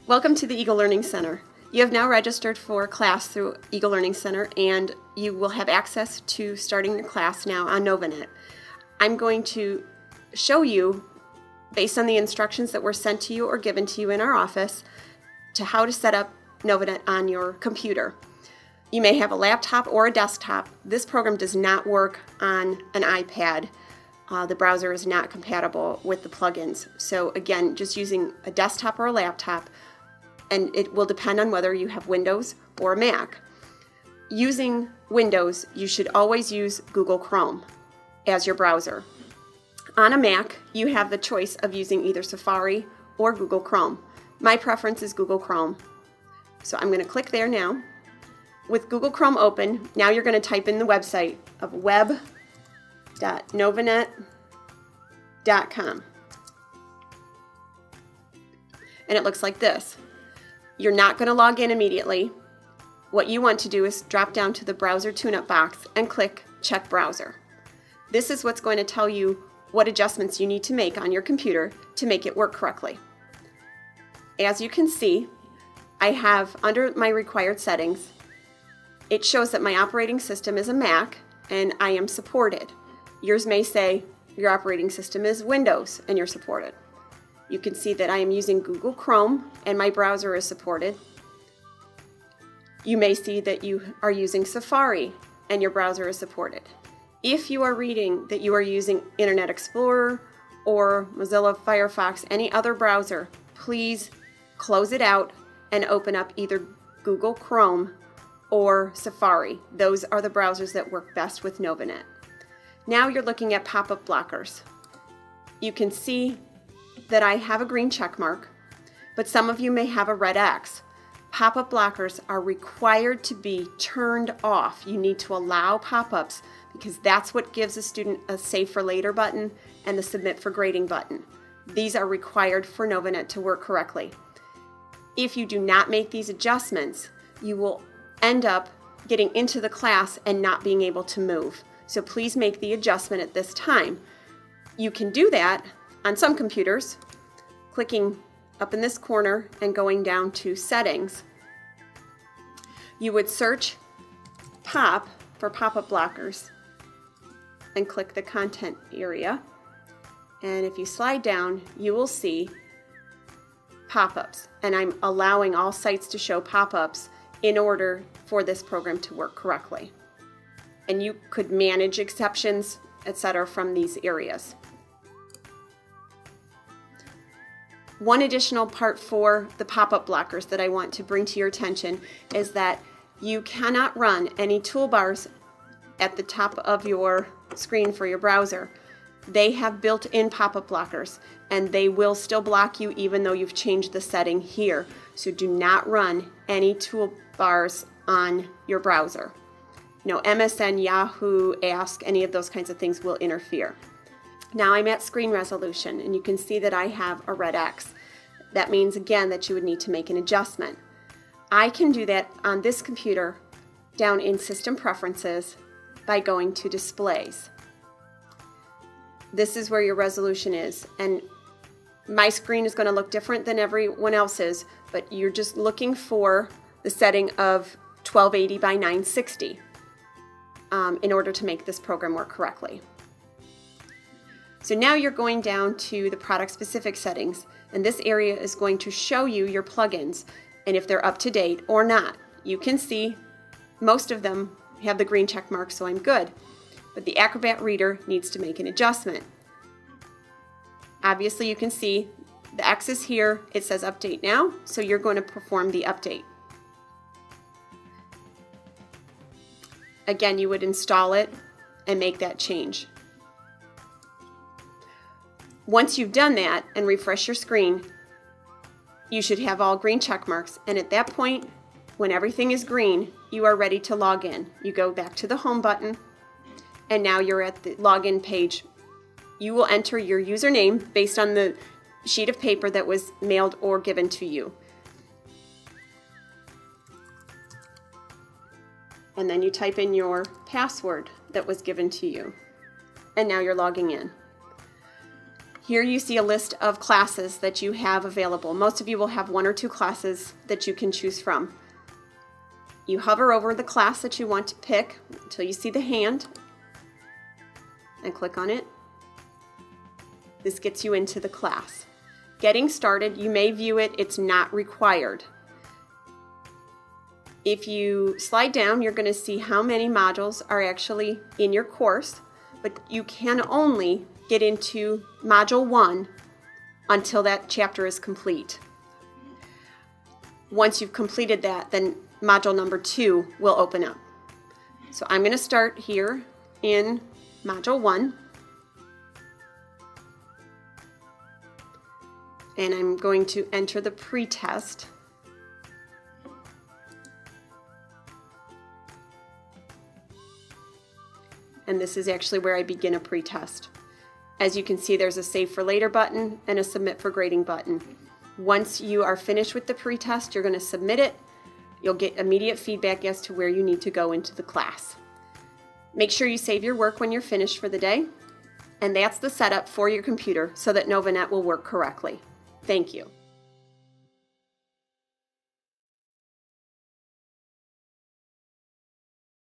Welcome to the Eagle Learning Center. You have now registered for class through Eagle Learning Center, and you will have access to starting the class now on Novanet. I'm going to show you, based on the instructions that were sent to you or given to you in our office, to how to set up Novanet on your computer. You may have a laptop or a desktop. This program does not work on an iPad. The browser is not compatible with the plugins. So again, just using a desktop or a laptop, and it will depend on whether you have Windows or a Mac. Using Windows, you should always use Google Chrome as your browser. On a Mac, you have the choice of using either Safari or Google Chrome. My preference is Google Chrome. So I'm going to click there now. With Google Chrome open, now you're going to type in the website of web.novanet.com. And it looks like this. You're not going to log in immediately. What you want to do is drop down to the browser tune-up box and click Check Browser. This is what's going to tell you what adjustments you need to make on your computer to make it work correctly. As you can see, I have under my required settings, it shows that my operating system is a Mac and I am supported. Yours may say your operating system is Windows and you're supported. You can see that I am using Google Chrome and my browser is supported. You may see that you are using Safari and your browser is supported. If you are reading that you are using Internet Explorer or Mozilla Firefox, any other browser, please close it out and open up either Google Chrome or Safari. Those are the browsers that work best with Novanet. Now you're looking at pop-up blockers. You can see that I have a green check mark, but some of you may have a red X. Pop-up blockers are required to be turned off. You need to allow pop-ups because that's what gives a student a Save for Later button and the Submit for Grading button. These are required for Novanet to work correctly. If you do not make these adjustments, you will end up getting into the class and not being able to move. So please make the adjustment at this time. You can do that on some computers, clicking up in this corner and going down to Settings. You would search Pop for pop-up blockers and click the Content area. And if you slide down, you will see pop-ups. And I'm allowing all sites to show pop-ups in order for this program to work correctly. And you could manage exceptions, etc. from these areas. One additional part for the pop-up blockers that I want to bring to your attention is that you cannot run any toolbars at the top of your screen for your browser. They have built-in pop-up blockers and they will still block you even though you've changed the setting here. So do not run any toolbars on your browser. No MSN, Yahoo, Ask, any of those kinds of things will interfere. Now I'm at screen resolution and you can see that I have a red X. That means again that you would need to make an adjustment. I can do that on this computer down in System Preferences by going to Displays. This is where your resolution is, and my screen is going to look different than everyone else's, but you're just looking for the setting of 1280 by 960 in order to make this program work correctly. So now you're going down to the product specific settings, and this area is going to show you your plugins and if they're up to date or not. You can see most of them have the green check mark, so I'm good. But the Acrobat Reader needs to make an adjustment. Obviously you can see the X is here, it says update now, so you're going to perform the update. Again, you would install it and make that change. Once you've done that and refresh your screen, you should have all green check marks, and at that point, when everything is green, you are ready to log in. You go back to the Home button, and now you're at the login page. You will enter your username based on the sheet of paper that was mailed or given to you. And then you type in your password that was given to you. And now you're logging in. Here you see a list of classes that you have available. Most of you will have 1 or 2 classes that you can choose from. You hover over the class that you want to pick until you see the hand and click on it. This gets you into the class. Getting started, you may view it, it's not required. If you slide down, you're going to see how many modules are actually in your course, but you can only get into Module 1 until that chapter is complete. Once you've completed that, then Module number 2 will open up. So I'm going to start here in Module 1. And I'm going to enter the pretest. And this is actually where I begin a pretest. As you can see, there's a Save for Later button and a Submit for Grading button. Once you are finished with the pretest, you're going to submit it. You'll get immediate feedback as to where you need to go into the class. Make sure you save your work when you're finished for the day. And that's the setup for your computer so that NovaNet will work correctly. Thank you.